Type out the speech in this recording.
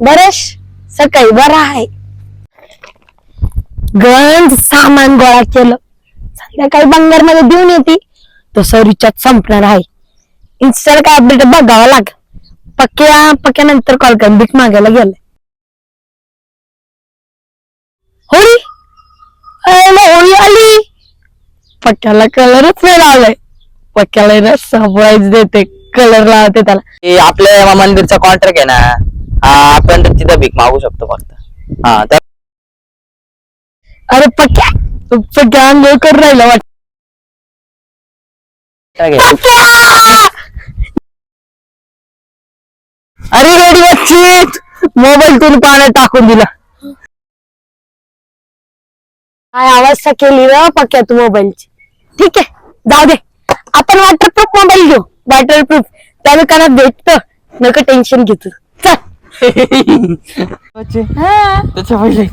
बरेश सकाळी बरा आहे. गंज सामान गोळा केलं. संध्याकाळी बंगार मध्ये देऊन येते. तसं रिचार्ज संपणार आहे. इन्स्टाला काय अपडेट बघावं लाग. पक्क्यानंतर कॉल करून भीक मागायला गेलं. होळी होळी आली. पक्क्याला कलरच नाही लावलाय. पक्क्याला ना सरप्राईज देते, कलर लावते त्याला. आपल्या मंदिरचा कॉन्ट्रॅक्ट आहे ना, आपण तिथं भीक मागू शकतो फक्त. अरे पक्क्या अंघोळ करून राहिला वाटत. अरे रेडी बच्ची, मोबाईल तून पाण्यात टाकून दिला. काय अवस्था केली ना पक्क्या तू मोबाईलची. ठीक आहे जाऊ दे, आपण वॉटरप्रूफ मोबाईल घेऊ. वॉटरप्रूफ त्या दुकानात भेटत. नको टेन्शन घेतो. चल त्याच्या पहिले